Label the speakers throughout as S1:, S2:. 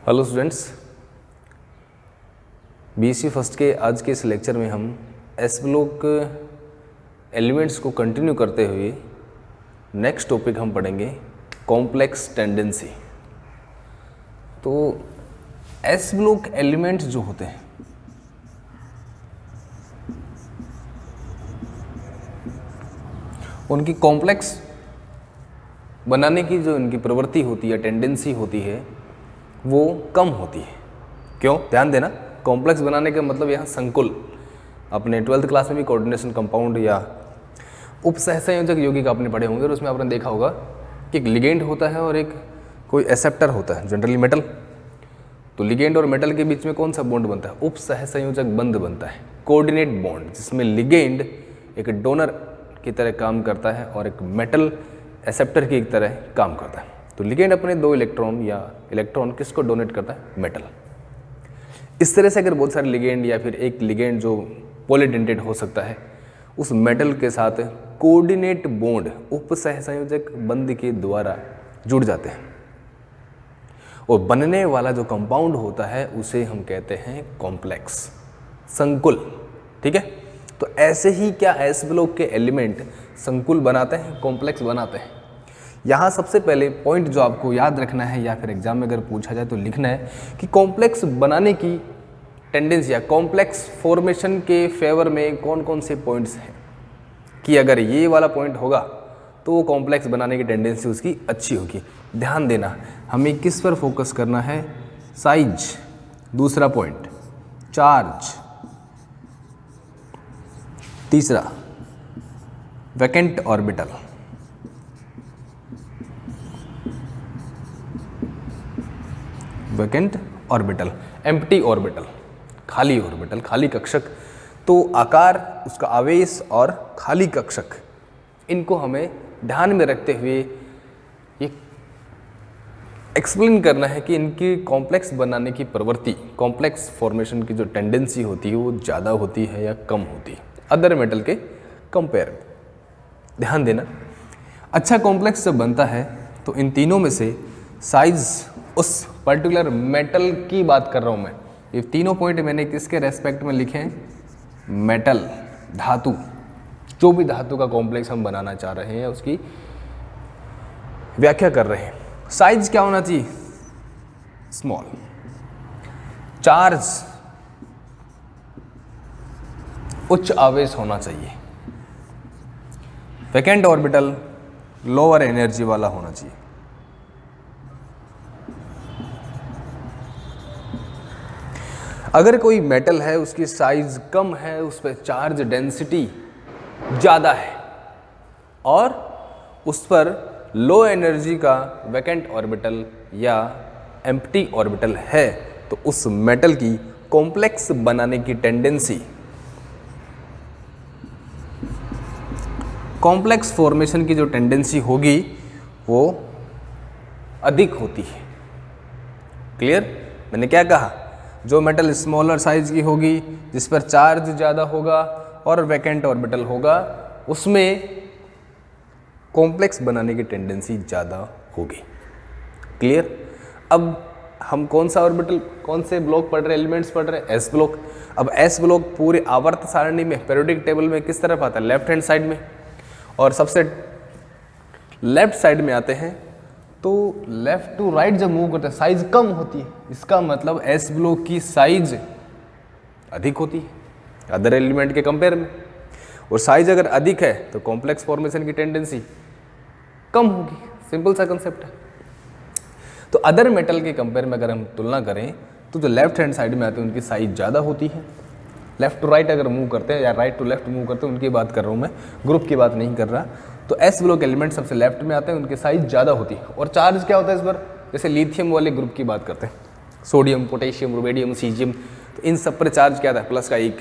S1: Hello students, BSc first के आज के इस लेक्चर में हम एस ब्लॉक एलिमेंट्स को कंटिन्यू करते हुए नेक्स्ट टॉपिक हम पढ़ेंगे कॉम्प्लेक्स टेंडेंसी। तो एस ब्लॉक एलिमेंट्स जो होते हैं उनकी कॉम्प्लेक्स बनाने की जो इनकी प्रवृत्ति होती है, टेंडेंसी होती है, वो कम होती है। क्यों? ध्यान देना, कॉम्प्लेक्स बनाने का मतलब यहाँ संकुल। अपने 12th क्लास में भी कोऑर्डिनेशन कंपाउंड या उपसहसंयोजक यौगिक आपने पढ़े होंगे और उसमें आपने देखा होगा कि एक लिगेंड होता है और एक कोई एक्सेप्टर होता है, जनरली मेटल। तो लिगेंड और मेटल के बीच में कौन सा बॉन्ड बनता है? उपसहसंयोजक बंध बनता है, कोऑर्डिनेट बॉन्ड, जिसमें लिगेंड एक डोनर की तरह काम करता है और एक मेटल एक्सेप्टर की तरह काम करता है। तो लिगेंड अपने दो इलेक्ट्रॉन किसको डोनेट करता है? मेटल। इस तरह से अगर बहुत सारे लिगेंड या फिर एक लिगेंड जो पॉलीडेंटेड हो सकता है, उस मेटल के साथ कोऑर्डिनेट बॉन्ड उपसहसंयोजक बंध के द्वारा जुड़ जाते हैं और बनने वाला जो कंपाउंड होता है उसे हम कहते हैं कॉम्प्लेक्स, संकुल। ठीक है, तो ऐसे ही क्या एस ब्लॉक के एलिमेंट संकुल बनाते हैं, कॉम्प्लेक्स बनाते हैं। यहाँ सबसे पहले पॉइंट जो आपको याद रखना है या फिर एग्जाम में अगर पूछा जाए तो लिखना है कि कॉम्प्लेक्स बनाने की टेंडेंसी या कॉम्प्लेक्स फॉर्मेशन के फेवर में कौन कौन से पॉइंट्स हैं, कि अगर ये वाला पॉइंट होगा तो वो कॉम्प्लेक्स बनाने की टेंडेंसी उसकी अच्छी होगी। ध्यान देना, हमें किस पर फोकस करना है? साइज, दूसरा पॉइंट चार्ज, तीसरा vacant orbital, vacant orbital, empty orbital, खाली ऑर्बिटल, खाली कक्षक। तो आकार, उसका आवेश और खाली कक्षक, इनको हमें ध्यान में रखते हुए ये एक्सप्लेन करना है कि इनकी कॉम्प्लेक्स बनाने की प्रवृत्ति, कॉम्प्लेक्स फॉर्मेशन की जो टेंडेंसी होती है वो ज़्यादा होती है या कम होती है अदर मेटल के कंपेयर में। ध्यान देना, अच्छा कॉम्प्लेक्स जब बनता है तो इन तीनों में से साइज, उस पर्टिकुलर मेटल की बात कर रहा हूं मैं। ये तीनों पॉइंट मैंने किसके रेस्पेक्ट में लिखे हैं? मेटल, धातु, जो भी धातु का कॉम्प्लेक्स हम बनाना चाह रहे हैं उसकी व्याख्या कर रहे हैं। साइज क्या होना चाहिए? स्मॉल। चार्ज, उच्च आवेश होना चाहिए। वैकेंट ऑर्बिटल, लोअर एनर्जी वाला होना चाहिए। अगर कोई मेटल है, उसकी साइज कम है, उस पर चार्ज डेंसिटी ज़्यादा है और उस पर लो एनर्जी का वैकेंट ऑर्बिटल या एम्प्टी ऑर्बिटल है, तो उस मेटल की कॉम्प्लेक्स बनाने की टेंडेंसी, कॉम्प्लेक्स फॉर्मेशन की जो टेंडेंसी होगी वो अधिक होती है। क्लियर? मैंने क्या कहा? जो मेटल स्मॉलर साइज की होगी, जिस पर चार्ज ज़्यादा होगा और वैकेंट ऑर्बिटल होगा, उसमें कॉम्प्लेक्स बनाने की टेंडेंसी ज़्यादा होगी। क्लियर? अब हम कौन सा ऑर्बिटल, कौन से ब्लॉक पढ़ रहे हैं, एलिमेंट्स पढ़ रहे हैं? S block. अब एस ब्लॉक पूरे आवर्त सारणी में पीरियोडिक टेबल में किस तरफ आता है? लेफ्ट हैंड साइड में। और सबसे लेफ्ट साइड में आते हैं तो लेफ्ट टू राइट जब मूव करते हैं साइज कम होती है। इसका मतलब एस ब्लॉक की साइज अधिक होती है अदर एलिमेंट के कंपेयर में, और साइज अगर अधिक है तो कॉम्प्लेक्स फॉर्मेशन की टेंडेंसी कम होगी। सिंपल सा कंसेप्ट है। तो अदर मेटल के कंपेयर में अगर हम तुलना करें तो जो लेफ्ट हैंड साइड में आते हैं उनकी साइज ज़्यादा होती है। लेफ्ट टू राइट अगर मूव करते हैं या राइट टू लेफ्ट मूव करते हैं, उनकी बात कर रहा हूँ मैं, ग्रुप की बात नहीं कर रहा। तो एस ब्लॉक एलिमेंट सबसे लेफ्ट में आते हैं, उनकी साइज ज़्यादा होती है। और चार्ज क्या होता है इस पर? जैसे लिथियम वाले ग्रुप की बात करते हैं, सोडियम, पोटेशियम, रुबेडियम, सीजियम, तो इन सब पर चार्ज क्या था? प्लस का 1।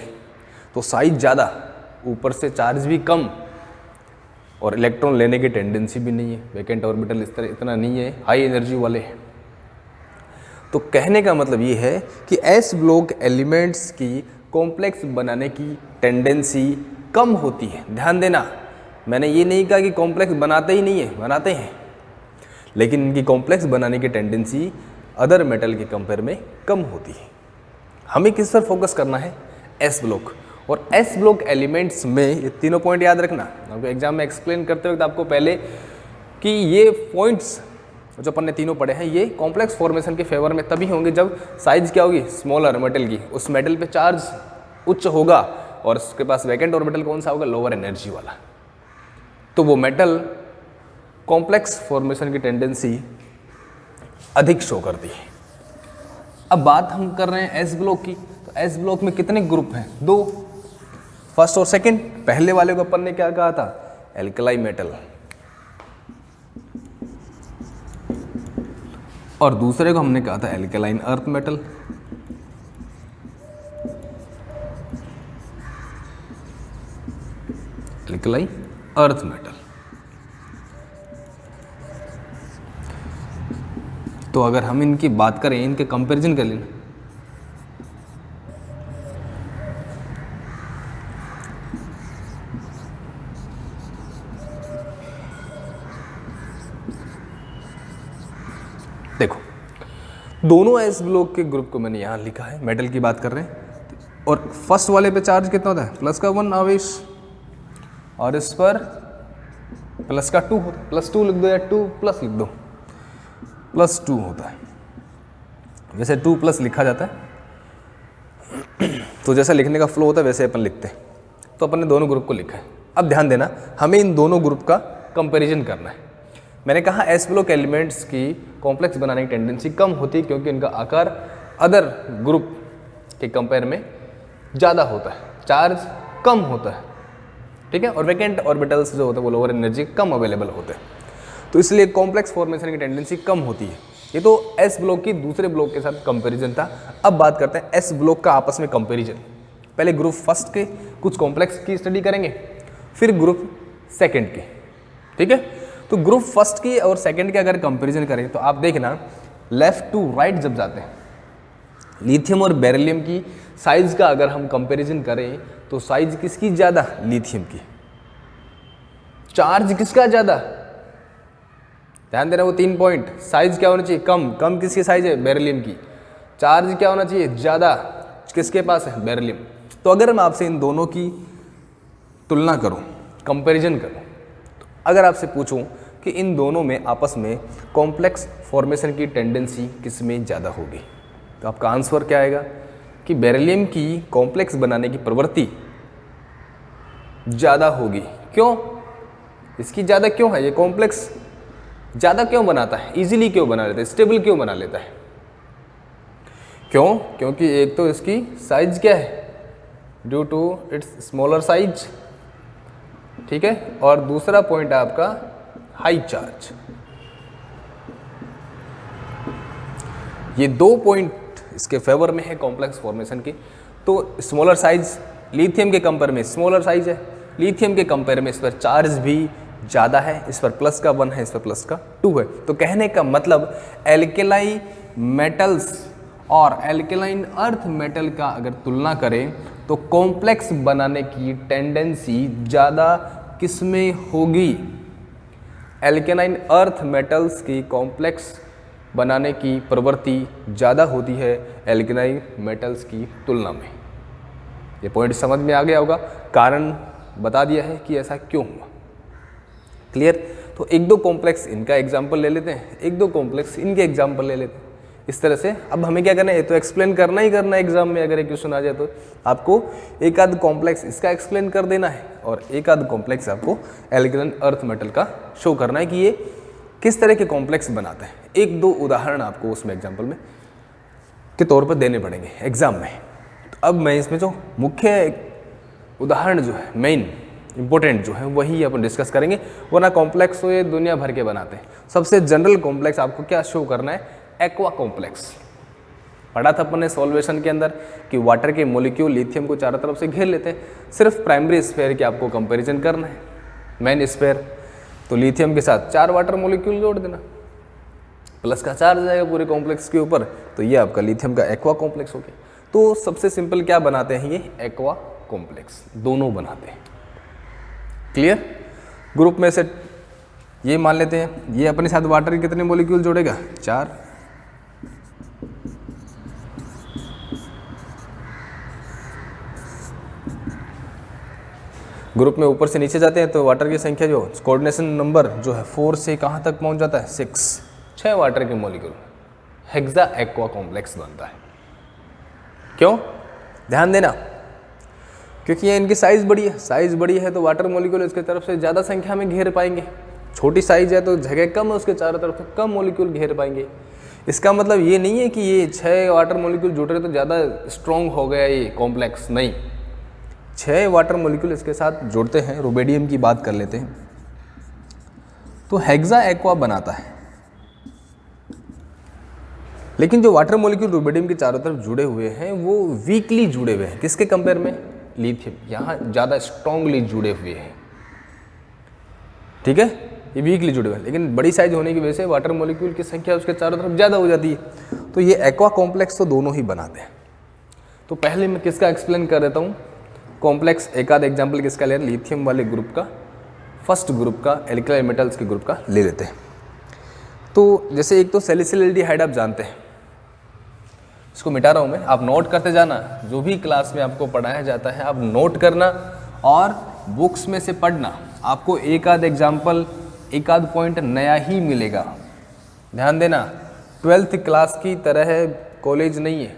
S1: तो साइज ज़्यादा, ऊपर से चार्ज भी कम और इलेक्ट्रॉन लेने की टेंडेंसी भी नहीं है। वैकेंट ऑर्बिटल इस तरह इतना नहीं है, हाई एनर्जी वाले हैं। तो कहने का मतलब ये है कि एस ब्लॉक एलिमेंट्स की कॉम्प्लेक्स बनाने की टेंडेंसी कम होती है। ध्यान देना, मैंने ये नहीं कहा कि कॉम्प्लेक्स बनाते ही नहीं है, बनाते हैं, लेकिन इनकी कॉम्प्लेक्स बनाने की टेंडेंसी अदर मेटल के कंपेयर में कम होती है। हमें किस पर फोकस करना है? S block. और एस ब्लॉक एलिमेंट्स में ये तीनों पॉइंट याद रखना। आपको एग्जाम में एक्सप्लेन करते वक्त आपको पहले कि ये पॉइंट्स जो अपन ने तीनों पढ़े हैं ये कॉम्प्लेक्स फॉर्मेशन के फेवर में तभी होंगे जब साइज क्या होगी? स्मॉलर मेटल की, उस मेटल पे चार्ज उच्च होगा और उसके पास वैकेंट ऑर्बिटल कौन सा होगा? लोअर एनर्जी वाला। तो वो मेटल कॉम्प्लेक्स फॉर्मेशन की टेंडेंसी अधिक शो करती है। अब बात हम कर रहे हैं एस ब्लॉक की। तो एस ब्लॉक में कितने ग्रुप हैं? 2, फर्स्ट और सेकंड। पहले वाले को अपन ने क्या कहा था? Alkali metal. और दूसरे को हमने कहा था alkaline earth metal. Alkali earth metal. तो अगर हम इनकी बात करें, इनके कंपैरिजन कर लेना, देखो दोनों एस ब्लॉक के ग्रुप को मैंने यहां लिखा है, मेटल की बात कर रहे हैं। और फर्स्ट वाले पे चार्ज कितना होता है? प्लस का 1 आवेश, और इस पर प्लस का 2 होता है। +2 लिख दो या 2 प्लस लिख दो, +2 होता है। वैसे 2 प्लस लिखा जाता है, तो जैसा लिखने का फ्लो होता है वैसे अपन लिखते हैं। तो अपन ने दोनों ग्रुप को लिखा है। अब ध्यान देना, हमें इन दोनों ग्रुप का कंपैरिजन करना है। मैंने कहा एस ब्लॉक एलिमेंट्स की कॉम्प्लेक्स बनाने की टेंडेंसी कम होती है क्योंकि इनका आकार अदर ग्रुप के कंपेयर में ज़्यादा होता है, चार्ज कम होता है, ठीक है। और वैकेंट ऑर्बिटल्स जो होते हैं वो लोअर एनर्जी कम अवेलेबल होते हैं, तो इसलिए कॉम्प्लेक्स फॉर्मेशन की टेंडेंसी कम होती है। ये तो एस ब्लॉक की दूसरे ब्लॉक के साथ कंपैरिजन था। अब बात करते हैं एस ब्लॉक का आपस में कंपैरिजन। पहले ग्रुप फर्स्ट के कुछ कॉम्प्लेक्स की स्टडी करेंगे, फिर ग्रुप सेकंड के, ठीक है। तो ग्रुप फर्स्ट की और सेकंड के अगर कंपैरिजन करें तो आप देखना लेफ्ट टू राइट जब जाते हैं, लिथियम और बेरिलियम की साइज का अगर हम कंपैरिजन करें तो साइज किसकी ज़्यादा? लिथियम की। चार्ज किसका ज़्यादा? ध्यान देना वो 3 पॉइंट। साइज क्या होना चाहिए? कम। कम किसकी साइज है? बेरिलियम की। चार्ज क्या होना चाहिए? ज़्यादा। किसके पास है? बेरिलियम। तो अगर मैं आपसे इन दोनों की तुलना करूं, कंपैरिजन करूं, तो अगर आपसे पूछूं कि इन दोनों में आपस में कॉम्प्लेक्स फॉर्मेशन की टेंडेंसी किस में ज़्यादा होगी, तो आपका आंसर क्या आएगा कि बेरिलियम की कॉम्प्लेक्स बनाने की प्रवृत्ति ज़्यादा होगी। क्यों? इसकी ज़्यादा क्यों है? ये कॉम्प्लेक्स ज़्यादा क्यों बनाता है? इजीली क्यों बना लेता है? स्टेबल क्यों बना लेता है? क्यों? क्योंकि एक तो इसकी साइज क्या है? Due to its smaller size, ठीक है। और दूसरा पॉइंट है आपका हाई चार्ज। ये 2 पॉइंट इसके फेवर में है कॉम्प्लेक्स फॉर्मेशन के। तो स्मॉलर साइज लिथियम के कंपेयर में स्मॉलर साइज है, लिथियम के कंपेयर में इस पर चार्ज भी ज़्यादा है, इस पर प्लस का 1 है, इस पर प्लस का 2 है। तो कहने का मतलब एल्केलाई मेटल्स और एल्केलाइन अर्थ मेटल का अगर तुलना करें तो कॉम्प्लेक्स बनाने की टेंडेंसी ज़्यादा किस में होगी? एल्केलाइन अर्थ मेटल्स की कॉम्प्लेक्स बनाने की प्रवृत्ति ज़्यादा होती है एल्केलाइन मेटल्स की तुलना में। ये पॉइंट समझ में आ गया होगा, कारण बता दिया है कि ऐसा क्यों हुआ। क्लियर? तो 1-2 कॉम्प्लेक्स इनका एग्जाम्पल ले लेते हैं, 1-2 कॉम्प्लेक्स इनके एग्जाम्पल ले लेते हैं। इस तरह से अब हमें क्या करना है? तो एक्सप्लेन करना ही करना है। एग्जाम में अगर एक क्वेश्चन आ जाए तो आपको एक आध कॉम्प्लेक्स इसका एक्सप्लेन कर देना है और एक आध कॉम्प्लेक्स आपको एल्केलाइन अर्थ मेटल का शो करना है कि ये किस तरह के कॉम्प्लेक्स बनाते हैं। 1-2 उदाहरण आपको उसमें एग्जाम्पल में के तौर पर देने पड़ेंगे एग्जाम में। तो अब मैं इसमें जो मुख्य उदाहरण जो है, मेन इंपॉर्टेंट जो है, वही अपन डिस्कस करेंगे, वरना कॉम्प्लेक्स तो ये दुनिया भर के बनाते हैं। सबसे जनरल कॉम्प्लेक्स आपको क्या शो करना है? Aqua complex. पढ़ा था अपन ने सॉल्वेशन के अंदर कि वाटर के मॉलिक्यूल लिथियम को चारों तरफ से घेर लेते हैं। सिर्फ प्राइमरी स्फीयर के आपको कंपैरिजन करना है, मेन स्फीयर। तो लिथियम के साथ 4 वाटर मॉलिक्यूल जोड़ देना, प्लस का चार्ज आएगा पूरे कॉम्प्लेक्स के ऊपर, तो ये आपका लिथियम का एक्वा कॉम्प्लेक्स हो गया। तो सबसे सिंपल क्या बनाते हैं? ये एक्वा कॉम्प्लेक्स दोनों बनाते हैं। क्लियर? ग्रुप में से ये मान लेते हैं, ये अपने साथ वाटर के कितने मॉलिक्यूल जोड़ेगा? 4, ग्रुप में ऊपर से नीचे जाते हैं तो वाटर की संख्या जो कोऑर्डिनेशन नंबर जो है 4 से कहाँ तक पहुँच जाता है 6 वाटर के मॉलिक्यूल हेक्सा एक्वा कॉम्प्लेक्स बनता है। क्यों? ध्यान देना, क्योंकि ये इनकी साइज़ बड़ी है, साइज़ बड़ी है तो वाटर मॉलिक्यूल इसके तरफ से ज़्यादा संख्या में घेर पाएंगे। छोटी साइज़ है तो जगह कम है, उसके चारों तरफ से कम मॉलिक्यूल घेर पाएंगे। इसका मतलब ये नहीं है कि ये 6 वाटर मॉलिक्यूल जुड़ रहे तो ज़्यादा स्ट्रॉन्ग हो गया ये कॉम्प्लेक्स, नहीं। 6 वाटर मॉलिक्यूल इसके साथ जुड़ते हैं। रुबिडियम की बात कर लेते हैं तो हेक्सा एक्वा बनाता है, लेकिन जो वाटर मॉलिक्यूल रुबिडियम के चारों तरफ जुड़े हुए हैं वो वीकली जुड़े हुए हैं। किसके कंपेयर में? लिथियम। यहाँ ज़्यादा स्ट्रॉन्गली जुड़े हुए हैं, ठीक है, ये वीकली जुड़े हुए हैं, लेकिन बड़ी साइज होने की वजह से वाटर मॉलिक्यूल की संख्या उसके चारों तरफ ज़्यादा हो जाती है। तो ये एक्वा कॉम्प्लेक्स तो दोनों ही बनाते हैं। तो पहले मैं किसका एक्सप्लेन कर देता हूँ कॉम्प्लेक्स, एक आध एग्जाम्पल किसका ले, लिथियम वाले ग्रुप का, फर्स्ट ग्रुप का, एल्काइल मेटल्स के ग्रुप का ले लेते हैं। तो जैसे एक तो सैलिसिल एल्डिहाइड आप जानते हैं, इसको मिटा रहा हूँ मैं, आप नोट करते जाना। जो भी क्लास में आपको पढ़ाया जाता है आप नोट करना और बुक्स में से पढ़ना। आपको एक आध एग्जाम्पल, एक आध पॉइंट नया ही मिलेगा। ध्यान देना, 12th क्लास की तरह कॉलेज नहीं है।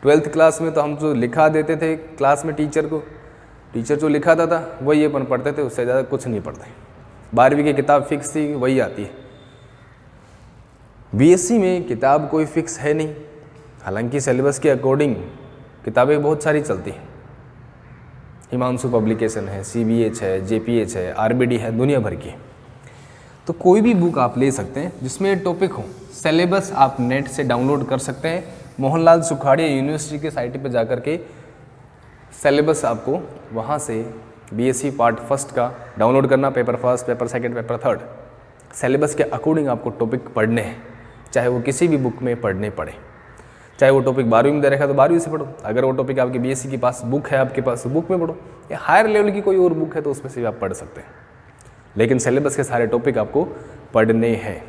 S1: 12th क्लास में तो हम जो लिखा देते थे क्लास में टीचर को, टीचर जो लिखाता था वही अपन पढ़ते थे, उससे ज़्यादा कुछ नहीं पढ़ते। 12वीं की किताब फिक्स थी, वही आती है। बीएससी में किताब कोई फिक्स है नहीं, हालांकि सिलेबस के अकॉर्डिंग किताबें बहुत सारी चलती हैं। हिमांशु पब्लिकेशन है, CBH है, JPH है, RBD है, दुनिया भर की। तो कोई भी बुक आप ले सकते हैं जिसमें टॉपिक हो। सिलेबस आप नेट से डाउनलोड कर सकते हैं। मोहनलाल सुखाड़िया यूनिवर्सिटी के साइट पे जाकर के सिलेबस आपको वहाँ से BSc पार्ट फर्स्ट का डाउनलोड करना, paper first, paper second, paper third, syllabus के अकॉर्डिंग आपको टॉपिक पढ़ने हैं, चाहे वो किसी भी बुक में पढ़ने पड़े। चाहे वो टॉपिक 12वीं में दे रखा है तो 12वीं से पढ़ो, अगर वो टॉपिक आपकी BSc के पास बुक है आपके पास तो बुक में पढ़ो, या हायर लेवल की कोई और बुक है तो उसमें से भी आप पढ़ सकते हैं, लेकिन सिलेबस के सारे टॉपिक आपको पढ़ने हैं।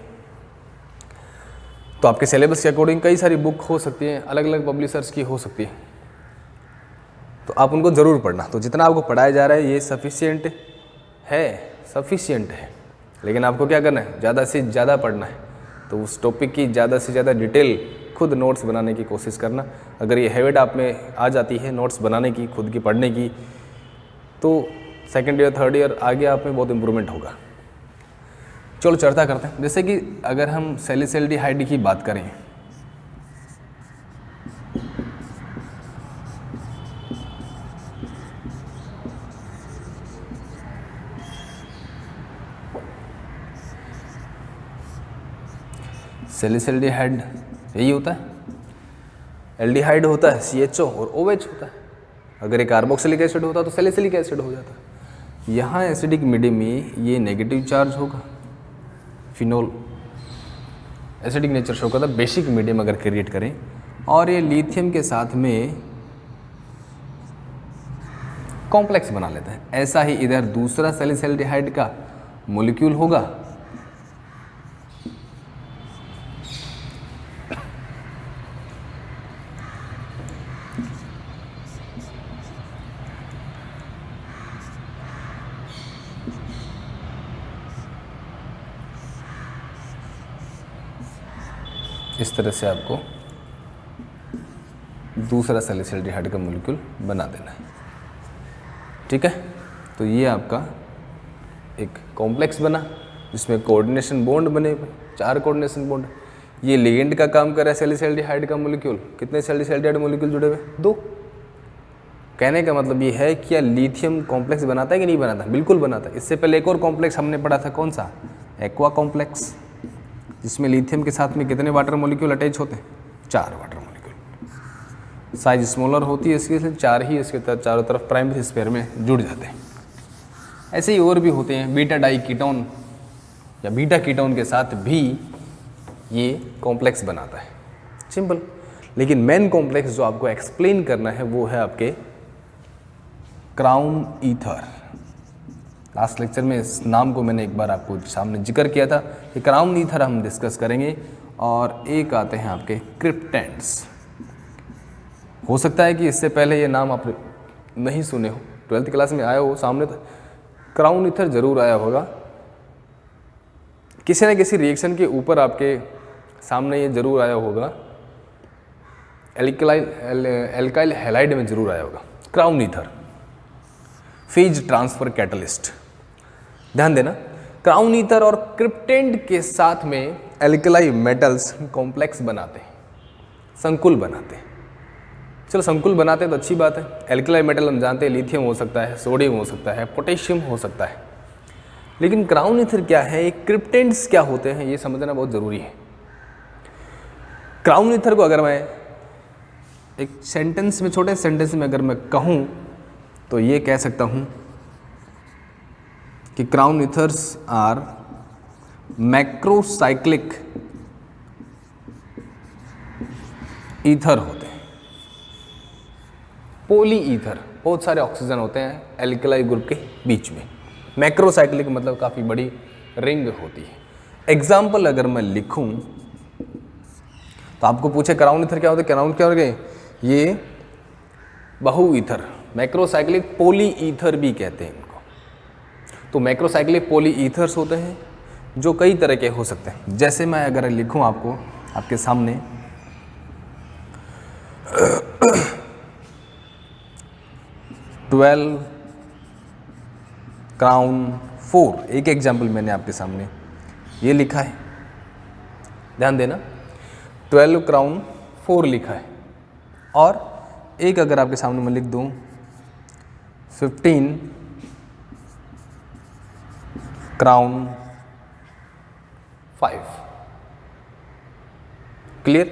S1: तो आपके सिलेबस के अकॉर्डिंग कई सारी बुक हो सकती हैं, अलग अलग पब्लिशर्स की हो सकती है, तो आप उनको ज़रूर पढ़ना। तो जितना आपको पढ़ाया जा रहा है ये सफिशिएंट है, लेकिन आपको क्या करना है, ज़्यादा से ज़्यादा पढ़ना है। तो उस टॉपिक की ज़्यादा से ज़्यादा डिटेल खुद नोट्स बनाने की कोशिश करना। अगर ये हैबिट आप में आ जाती है नोट्स बनाने की, खुद की पढ़ने की, तो सेकेंड ईयर, थर्ड ईयर आगे आप में बहुत इम्प्रूवमेंट होगा। चलो चर्चा करते हैं। जैसे कि अगर हम सैलिसिल एल्डिहाइड की बात करें, सैलिसिल एल्डिहाइड यही होता है, एल्डिहाइड होता है CHO और OH होता है। अगर एक कार्बोक्सिलिक एसिड होता तो सैलिसिलिक एसिड हो जाता। यहाँ एसिडिक मीडियम में ये नेगेटिव चार्ज होगा, फिनोल एसिडिक नेचर शो करता है। बेसिक मीडियम अगर क्रिएट करें और ये लिथियम के साथ में कॉम्प्लेक्स बना लेता है, ऐसा ही इधर दूसरा सैलिसिल एल्डिहाइड का मॉलिक्यूल होगा, इस तरह से आपको दूसरा सैलिसिल एल्डिहाइड का मॉलिक्यूल बना देना है, ठीक है। तो ये आपका एक कॉम्प्लेक्स बना जिसमें कोऑर्डिनेशन बॉन्ड बने, 4 कोऑर्डिनेशन बॉन्ड। ये लिगेंड का काम कर रहा है सैलिसिल एल्डिहाइड का मॉलिक्यूल। कितने सैलिसिल एल्डिहाइड मॉलिक्यूल जुड़े हुए? 2। कहने का मतलब ये है कि लिथियम कॉम्प्लेक्स बनाता है कि नहीं बनाता? बिल्कुल बनाता है। इससे पहले एक और कॉम्प्लेक्स हमने पढ़ा था, कौन सा? एक्वा कॉम्प्लेक्स, जिसमें लिथियम के साथ में कितने वाटर मॉलिक्यूल अटैच होते हैं? 4 वाटर मॉलिक्यूल। साइज स्मॉलर होती है इसके, 4 ही इसके चारों तरफ प्राइमरी स्फीयर में जुड़ जाते हैं। ऐसे ही और भी होते हैं, बीटा डाई कीटोन या बीटा कीटोन के साथ भी ये कॉम्प्लेक्स बनाता है, सिंपल। लेकिन मेन कॉम्प्लेक्स जो आपको एक्सप्लेन करना है वो है आपके क्राउन ईथर। लास्ट लेक्चर में इस नाम को मैंने एक बार आपको सामने जिक्र किया था कि क्राउन ईथर हम डिस्कस करेंगे। और एक आते हैं आपके क्रिप्टेंट्स। हो सकता है कि इससे पहले ये नाम आप नहीं सुने हो, 12th क्लास में आया हो सामने, तो क्राउन ईथर जरूर आया होगा, किसी न किसी रिएक्शन के ऊपर आपके सामने ये जरूर आया होगा, एल्काइल हैलाइड में जरूर आया होगा crown ether, phase transfer catalyst. ध्यान देना, क्राउन ईथर और क्रिप्टेंट के साथ में एल्कलाई मेटल्स कॉम्प्लेक्स बनाते हैं, संकुल बनाते हैं। चलो संकुल बनाते हैं तो अच्छी बात है। एल्कलाई मेटल हम जानते हैं लिथियम हो सकता है, सोडियम हो सकता है, पोटेशियम हो सकता है, लेकिन क्राउन ईथर क्या है, ये क्रिप्टेंट्स क्या होते हैं, ये समझना बहुत ज़रूरी है। क्राउन ईथर को अगर मैं एक सेंटेंस में, छोटे सेंटेंस में अगर मैं कहूँ तो ये कह सकता हूँ कि crown ethers are macrocyclic ether होते हैं। पोली ईथर, बहुत सारे ऑक्सीजन होते हैं एल्कलाई ग्रुप के बीच में। मैक्रोसाइक्लिक मतलब काफ़ी बड़ी रिंग होती है। एग्जाम्पल अगर मैं लिखूं तो आपको पूछे क्राउन ईथर क्या होता है, क्राउन क्या हो गए, ये बहु ईथर, मैक्रोसाइक्लिक पोली ईथर भी कहते हैं इनको। तो मैक्रोसाइक्लिक पोली ईथर्स होते हैं जो कई तरह के हो सकते हैं। जैसे मैं अगर लिखूं आपको आपके सामने 12 क्राउन 4, एक एग्जाम्पल मैंने आपके सामने ये लिखा है, ध्यान देना, 12 क्राउन 4 लिखा है। और एक अगर आपके सामने मैं लिख दूं 15 क्राउन 5, क्लियर।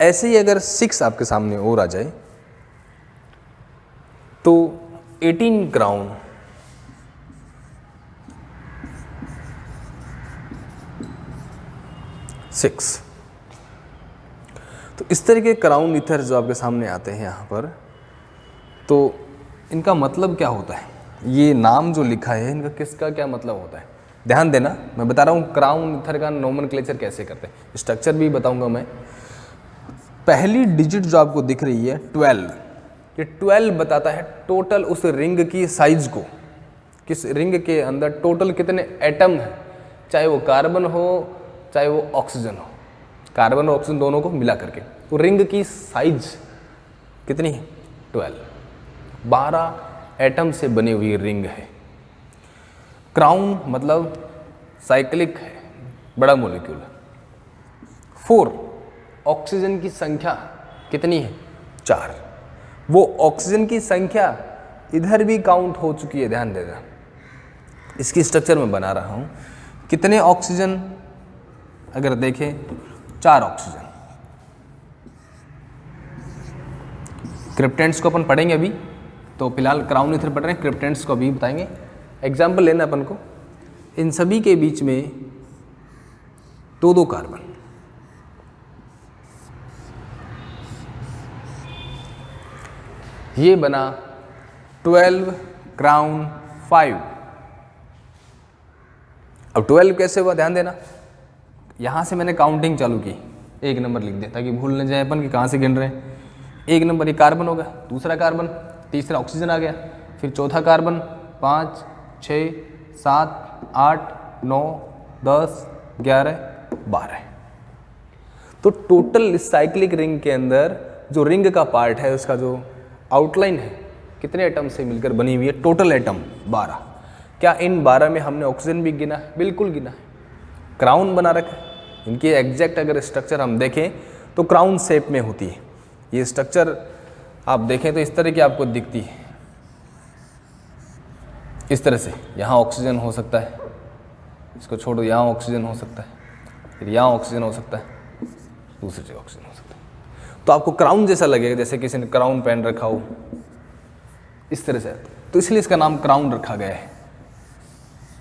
S1: ऐसे ही अगर 6 आपके सामने और आ जाए तो 18 क्राउन 6। तो इस तरह के क्राउन ईथर जो आपके सामने आते हैं यहाँ पर, तो इनका मतलब क्या होता है, ये नाम जो लिखा है इनका किसका क्या मतलब होता है, ध्यान देना। मैं बता रहा हूँ क्राउन ईथर का नोमेनक्लेचर कैसे करते हैं, स्ट्रक्चर भी बताऊंगा मैं। पहली डिजिट जो आपको दिख रही है 12, ये 12 बताता है टोटल उस रिंग की साइज को, किस रिंग के अंदर टोटल कितने एटम हैं, चाहे वो कार्बन हो चाहे वो ऑक्सीजन हो, कार्बन और ऑक्सीजन दोनों को मिला करके। तो रिंग की साइज कितनी है, 12 एटम से बनी हुई रिंग है। क्राउन मतलब साइक्लिक है, बड़ा मॉलिक्यूल है। 4 ऑक्सीजन की संख्या कितनी है, 4। वो ऑक्सीजन की संख्या इधर भी काउंट हो चुकी है, ध्यान देना। इसकी स्ट्रक्चर में बना रहा हूँ, कितने ऑक्सीजन अगर देखें, 4 ऑक्सीजन। क्रिप्टेंट्स को अपन पढ़ेंगे अभी, तो फिलहाल क्राउन ईथर पढ़ रहे हैं, क्रिप्टेंट्स को अभी बताएंगे। एग्जाम्पल लेना अपन को, इन सभी के बीच में 2-2 कार्बन, ये बना 12 क्राउन 5। अब 12 कैसे हुआ, ध्यान देना। यहाँ से मैंने काउंटिंग चालू की, 1 नंबर लिख दिया ताकि भूल न जाए अपन कि कहाँ से गिन रहे हैं। 1 नंबर ये कार्बन हो गया, दूसरा कार्बन, तीसरा ऑक्सीजन आ गया, फिर चौथा कार्बन, 5, 6, 7, 8, 9, 10, 11, 12। तो टोटल साइक्लिक रिंग के अंदर जो रिंग का पार्ट है, उसका जो आउटलाइन है, कितने एटम से मिलकर बनी हुई है, टोटल एटम 12। क्या इन 12 में हमने ऑक्सीजन भी गिना है, बिल्कुल गिना है। क्राउन बना रखा है, इनकी एग्जैक्ट अगर स्ट्रक्चर हम देखें तो क्राउन शेप में होती है। ये स्ट्रक्चर आप देखें तो इस तरह की आपको दिखती है, इस तरह से। यहाँ ऑक्सीजन हो सकता है, इसको छोड़ो, यहाँ ऑक्सीजन हो सकता है, फिर यहाँ ऑक्सीजन हो सकता है, दूसरी जगह ऑक्सीजन हो सकता है। तो आपको क्राउन जैसा लगेगा, जैसे किसी ने क्राउन पहन रखा हो, इस तरह से। तो इसलिए इसका नाम क्राउन रखा गया है।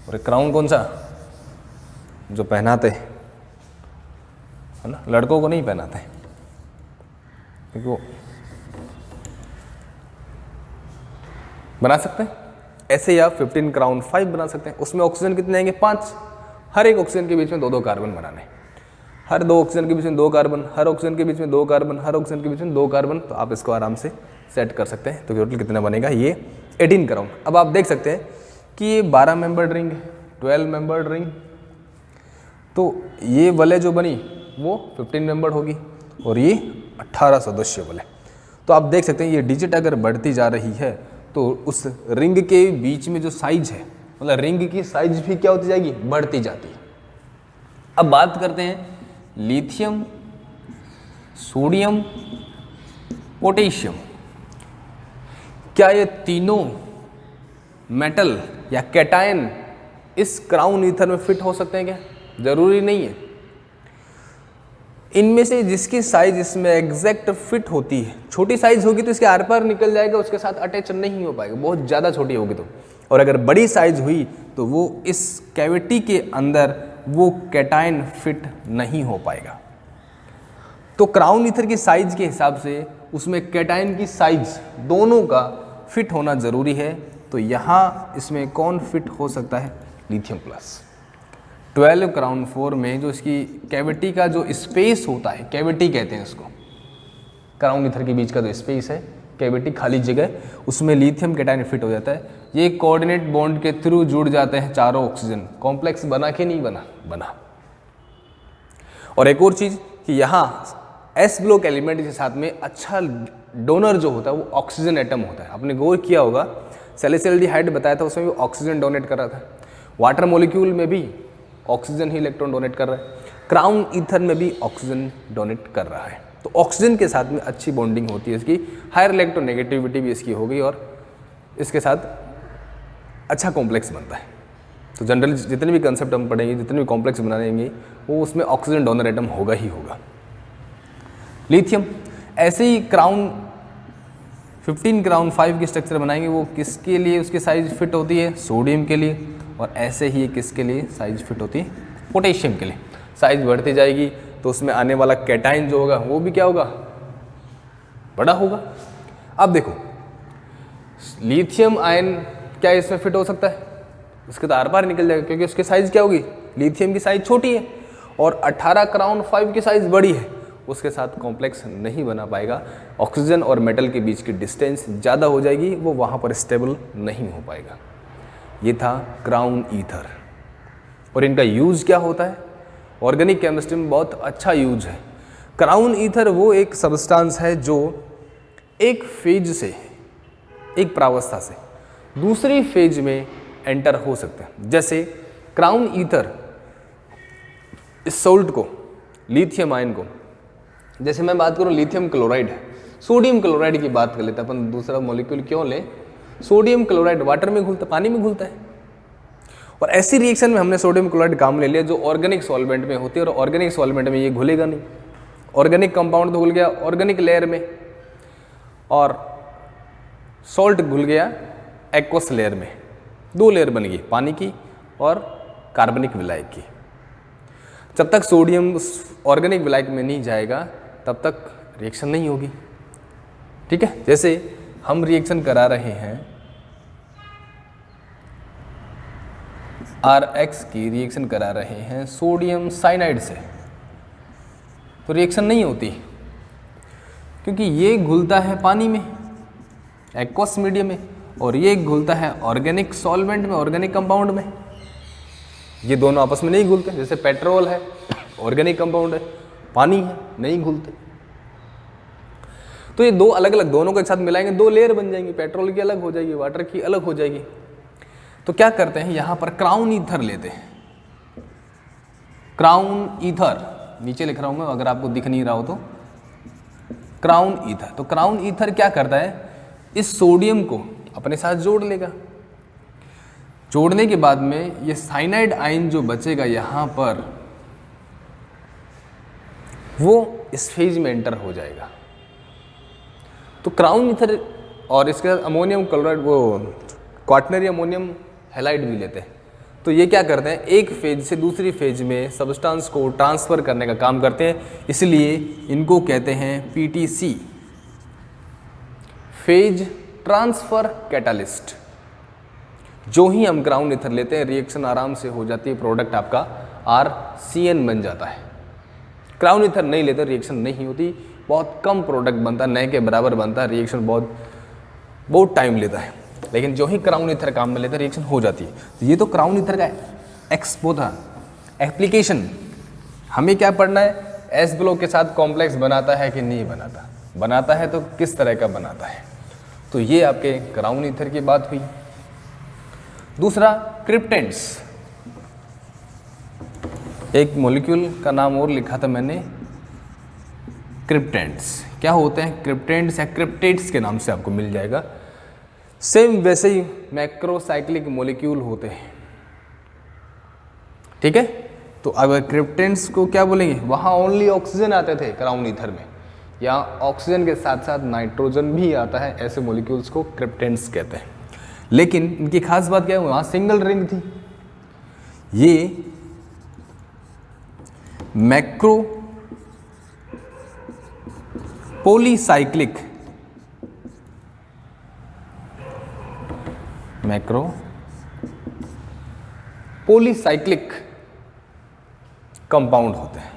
S1: और क्राउन कौन सा, जो पहनाते हैं, है ना, लड़कों को नहीं पहनाते हैं, क्योंकि वो बना सकते हैं। ऐसे ही आप 15 क्राउन 5 बना सकते हैं। उसमें ऑक्सीजन कितने आएंगे, 5। हर एक ऑक्सीजन के बीच में 2-2 कार्बन बनाने, हर 2 ऑक्सीजन के बीच में 2 कार्बन, हर ऑक्सीजन के बीच में 2 कार्बन, हर ऑक्सीजन के बीच में 2 कार्बन। तो आप इसको आराम से सेट कर सकते हैं। तो टोटल कितना बनेगा, ये 18 क्राउन। अब आप देख सकते हैं कि ये 12 मेंबर्ड रिंग है, 12 मेंबर्ड रिंग, तो ये वलय जो बनी वो 15 मेंबर्ड होगी और ये 18 सदस्य वलय। तो आप देख सकते हैं ये डिजिट अगर बढ़ती जा रही है तो उस रिंग के बीच में जो साइज है, मतलब रिंग की साइज भी क्या होती जाएगी, बढ़ती जाती है। अब बात करते हैं लिथियम, सोडियम, पोटेशियम। क्या ये तीनों मेटल या कैटायन इस क्राउन ईथर में फिट हो सकते हैं क्या? जरूरी नहीं है। इनमें से जिसकी साइज इसमें एग्जैक्ट फिट होती है, छोटी साइज होगी तो इसके आर पार निकल जाएगा, उसके साथ अटैच नहीं हो पाएगा, बहुत ज़्यादा छोटी होगी तो। और अगर बड़ी साइज हुई तो वो इस कैविटी के अंदर वो कैटायन फिट नहीं हो पाएगा। तो क्राउन ईथर की साइज के हिसाब से उसमें कैटायन की साइज दोनों का फिट होना ज़रूरी है। तो यहाँ इसमें कौन फिट हो सकता है? Lithium plus. 12 क्राउन 4 में जो इसकी कैविटी का जो स्पेस होता है, कैविटी कहते हैं इसको, क्राउन ईथर के बीच का जो स्पेस है, कैविटी खाली जगह, उसमें लिथियम कैटायन फिट हो जाता है। ये कोऑर्डिनेट बॉन्ड के थ्रू जुड़ जाते हैं चारों ऑक्सीजन। कॉम्प्लेक्स बना कि नहीं बना? बना। और एक और चीज़ कि यहाँ एस ब्लॉक एलिमेंट के साथ में अच्छा डोनर जो होता है वो ऑक्सीजन एटम होता है। आपने गौर किया होगा, सैलिसिल्डिहाइड बताया था, उसमें भी ऑक्सीजन डोनेट कर रहा था। वाटर मॉलिक्यूल में भी ऑक्सीजन ही इलेक्ट्रॉन डोनेट कर रहा है, क्राउन ईथर में भी ऑक्सीजन डोनेट कर रहा है। तो ऑक्सीजन के साथ में अच्छी बॉन्डिंग होती है इसकी, हायर इलेक्ट्रोनेगेटिविटी भी इसकी हो गई और इसके साथ अच्छा कॉम्प्लेक्स बनता है। तो जनरली जितने भी कंसेप्ट हम पढ़ेंगे, जितने भी कॉम्प्लेक्स बनाएंगे, वो उसमें ऑक्सीजन डोनर एटम होगा ही होगा। लिथियम ऐसे ही क्राउन 15 क्राउन 5 की स्ट्रक्चर बनाएंगे, वो किसके लिए उसकी साइज फिट होती है? सोडियम के लिए। और ऐसे ही किसके लिए साइज फिट होती है? पोटेशियम के लिए। साइज बढ़ती जाएगी तो उसमें आने वाला कैटायन जो होगा वो भी क्या होगा? बड़ा होगा। अब देखो लिथियम आयन क्या इसमें फिट हो सकता है? उसके तो आर पार निकल जाएगा, क्योंकि उसकी साइज क्या होगी? लिथियम की साइज छोटी है और 18 क्राउन 5 की साइज बड़ी है, उसके साथ कॉम्प्लेक्स नहीं बना पाएगा। ऑक्सीजन और मेटल के बीच की डिस्टेंस ज़्यादा हो जाएगी, वो वहाँ पर स्टेबल नहीं हो पाएगा। ये था क्राउन ईथर। और इनका यूज़ क्या होता है? ऑर्गेनिक केमिस्ट्री में बहुत अच्छा यूज है। क्राउन ईथर वो एक सब्सटेंस है जो एक फेज से, एक प्रावस्था से दूसरी फेज में एंटर हो सकते हैं। जैसे क्राउन ईथर इस सोल्ट को, लिथियम आयन को, जैसे मैं बात करूं लिथियम क्लोराइड है, सोडियम क्लोराइड की बात कर लेते हैं अपन, दूसरा मॉलिक्यूल क्यों लें? सोडियम क्लोराइड वाटर में घुलता, पानी में घुलता है। और ऐसी रिएक्शन में हमने सोडियम क्लोराइड काम ले लिया जो ऑर्गेनिक सॉल्वेंट में होती है, और ऑर्गेनिक सॉल्वेंट में ये घुलेगा नहीं। ऑर्गेनिक कंपाउंड तो घुल गया ऑर्गेनिक लेयर में, और सॉल्ट घुल गया एक्वस लेयर में। दो लेयर बन गई, पानी की और कार्बनिक विलायक की। जब तक सोडियम ऑर्गेनिक विलायक में नहीं जाएगा तब तक रिएक्शन नहीं होगी। ठीक है, जैसे हम रिएक्शन करा रहे हैं RX की रिएक्शन करा रहे हैं सोडियम साइनाइड से, तो रिएक्शन नहीं होती क्योंकि ये घुलता है पानी में, एक्वस मीडियम में, और ये घुलता है ऑर्गेनिक सॉल्वेंट में, ऑर्गेनिक कंपाउंड में। ये दोनों आपस में नहीं घुलते। जैसे पेट्रोल है ऑर्गेनिक कंपाउंड है, पानी है नहीं घुलते। तो ये दो अलग अलग, दोनों को एक साथ मिलाएंगे दो लेयर बन जाएंगी, पेट्रोल की अलग हो जाएगी, वाटर की अलग हो जाएगी। तो क्या करते हैं यहाँ पर क्राउन ईथर लेते हैं। क्राउन ईथर नीचे लिख रहा हूँ मैं, अगर आपको दिख नहीं रहा हो तो क्राउन ईथर। तो क्राउन ईथर क्या करता है, इस सोडियम को अपने साथ जोड़ लेगा। जोड़ने के बाद में ये साइनाइड आयन जो बचेगा यहाँ पर, वो इस फेज में एंटर हो जाएगा। तो क्राउन ईथर और इसके साथ अमोनियम क्लोराइड, वो क्वाटनरी अमोनियम हैलाइड भी लेते हैं। तो ये क्या करते हैं, एक फेज से दूसरी फेज में सब्सटेंस को ट्रांसफ़र करने का काम करते हैं, इसलिए इनको कहते हैं PTC, फेज ट्रांसफ़र कैटालिस्ट। जो ही हम क्राउन ईथर लेते हैं रिएक्शन आराम से हो जाती है, प्रोडक्ट आपका RCN बन जाता है। क्राउन ईथर नहीं लेते रिएक्शन नहीं होती, बहुत कम प्रोडक्ट बनता है, नए के बराबर बनता है, रिएक्शन बहुत टाइम लेता है। लेकिन जो ही क्राउन ईथर काम में लेते हैं रिएक्शन हो जाती है। तो ये तो क्राउन ईथर का वो था एप्लीकेशन। हमें क्या पढ़ना है, एस ब्लॉक के साथ कॉम्प्लेक्स बनाता है कि नहीं बनाता, बनाता है तो किस तरह का बनाता है। तो ये आपके क्राउन ईथर की बात हुई। दूसरा क्रिप्टेंट्स, एक मॉलिक्यूल का नाम और लिखा था मैंने, क्रिप्टेंट्स। क्या होते हैं क्रिप्टेंट्स या क्रिप्टेट्स के नाम से आपको मिल जाएगा। सेम वैसे ही मैक्रोसाइक्लिक मॉलिक्यूल होते हैं, ठीक है। तो अगर क्रिप्टेंट्स को क्या बोलेंगे, वहाँ ओनली ऑक्सीजन आते थे क्राउन ईथर में, यहाँ ऑक्सीजन के साथ साथ नाइट्रोजन भी आता है, ऐसे मॉलिक्यूल्स को क्रिप्टेंट्स कहते हैं। लेकिन इनकी खास बात क्या है, वहाँ सिंगल रिंग थी। ये मैक्रो पॉलीसाइक्लिक कंपाउंड होते हैं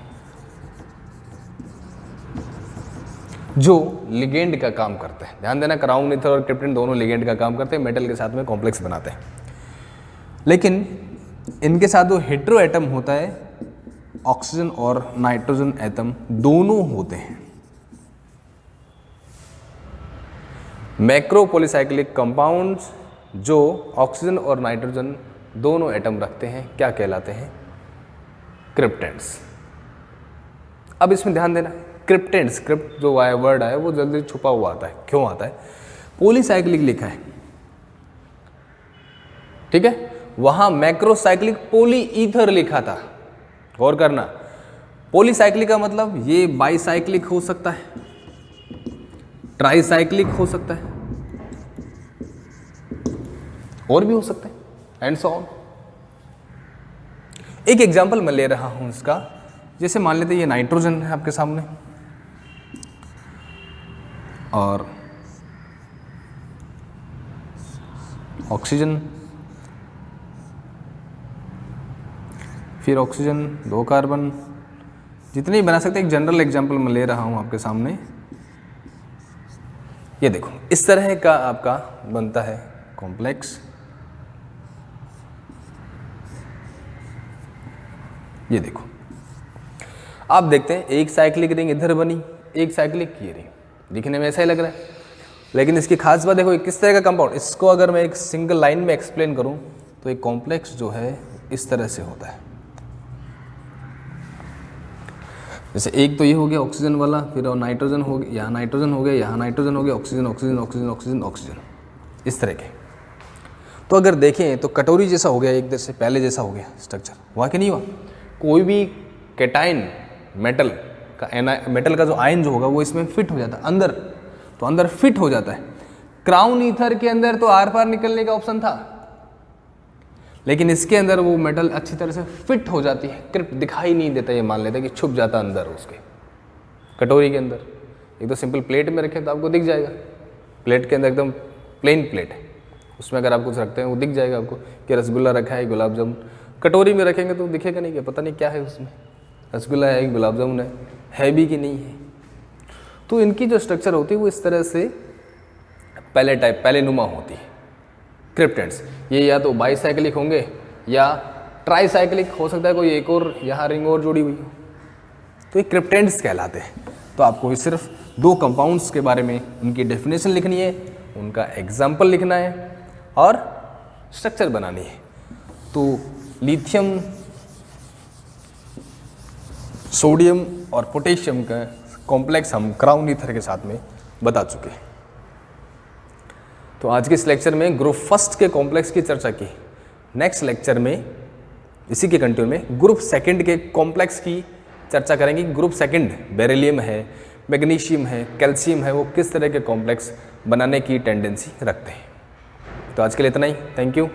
S1: जो लिगेंड का काम करते हैं। ध्यान देना, क्राउन ईथर और क्रिप्टेंट दोनों लिगेंड का काम करते हैं, मेटल के साथ में कॉम्प्लेक्स बनाते हैं। लेकिन इनके साथ जो हेटेरो एटम होता है, ऑक्सीजन और नाइट्रोजन एटम दोनों होते हैं। मैक्रो पॉलीसाइक्लिक कंपाउंड्स जो ऑक्सीजन और नाइट्रोजन दोनों एटम रखते हैं क्या कहलाते हैं, क्रिप्टेंट्स। अब इसमें ध्यान देना, क्रिप्टेंट्स, क्रिप्ट जो वर्ड है वो जल्दी छुपा हुआ आता है। क्यों आता है, पॉलीसाइक्लिक लिखा है, ठीक है, वहां मैक्रोसाइक्लिक पॉली ईथर लिखा था। गौर करना, पॉलीसाइक्लिक का मतलब ये बाईसाइक्लिक हो सकता है, ट्राईसाइक्लिक हो सकता है, और भी हो सकता है, एंड सो ऑन। एक एग्जांपल मैं ले रहा हूं इसका, जैसे मान लेते हैं ये नाइट्रोजन है आपके सामने और ऑक्सीजन, फिर ऑक्सीजन, 2 कार्बन, जितने ही बना सकते हैं। एक जनरल एग्जांपल मैं ले रहा हूं आपके सामने। ये देखो, इस तरह का आपका बनता है कॉम्प्लेक्स। ये देखो, आप देखते हैं एक साइक्लिक रिंग इधर बनी, एक साइक्लिक ये रिंग, दिखने में ऐसा ही लग रहा है, लेकिन इसकी खास बात देखो किस तरह का कंपाउंड। इसको अगर मैं एक सिंगल लाइन में एक्सप्लेन करूं तो एक कॉम्प्लेक्स जो है इस तरह से होता है। जैसे एक तो ये हो गया ऑक्सीजन वाला, फिर और नाइट्रोजन हो गया, यहाँ नाइट्रोजन हो गया, यहाँ नाइट्रोजन हो गया, oxygen oxygen oxygen oxygen oxygen, इस तरह के। तो अगर देखें तो कटोरी जैसा हो गया, एक तरह से पहले जैसा हो गया स्ट्रक्चर, हुआ कि नहीं हुआ। कोई भी कैटाइन मेटल का जो आयन जो होगा वो इसमें फिट हो जाता है अंदर, तो अंदर फिट हो जाता है। क्राउन ईथर के अंदर तो आर पार निकलने का ऑप्शन था, लेकिन इसके अंदर वो मेटल अच्छी तरह से फिट हो जाती है, क्रिप्ट दिखाई नहीं देता, ये मान लेते हैं कि छुप जाता अंदर उसके कटोरी के अंदर। एक तो सिंपल प्लेट में रखें तो आपको दिख जाएगा, प्लेट के अंदर एकदम प्लेन प्लेट है, उसमें अगर आप कुछ रखते हैं वो दिख जाएगा आपको कि रसगुल्ला रखा है, गुलाब जामुन। कटोरी में रखेंगे तो दिखेगा नहीं, कि पता नहीं क्या है उसमें, रसगुल्ला है, गुलाब जामुन है भी कि नहीं है। तो इनकी जो स्ट्रक्चर होती है वो इस तरह से पहले नुमा होती है क्रिप्टेंट्स। ये या तो बाईसाइक्लिक होंगे या ट्राईसाइक्लिक हो सकता है, कोई एक और यहाँ रिंग और जुड़ी हुई हो, तो ये क्रिप्टेंट्स कहलाते हैं। तो आपको सिर्फ 2 कंपाउंड्स के बारे में उनकी डेफिनेशन लिखनी है, उनका एग्जाम्पल लिखना है और स्ट्रक्चर बनानी है। तो लिथियम, सोडियम और पोटेशियम का कॉम्प्लेक्स हम क्राउन ईथर के साथ में बता चुके हैं। तो आज के इस लेक्चर में ग्रुप फर्स्ट के कॉम्प्लेक्स की चर्चा की। नेक्स्ट लेक्चर में इसी के कंटिन्यू में ग्रुप सेकंड के कॉम्प्लेक्स की चर्चा करेंगे। ग्रुप सेकंड बेरिलियम है, मैग्नीशियम है, कैल्शियम है, वो किस तरह के कॉम्प्लेक्स बनाने की टेंडेंसी रखते हैं। तो आज के लिए इतना ही, थैंक यू।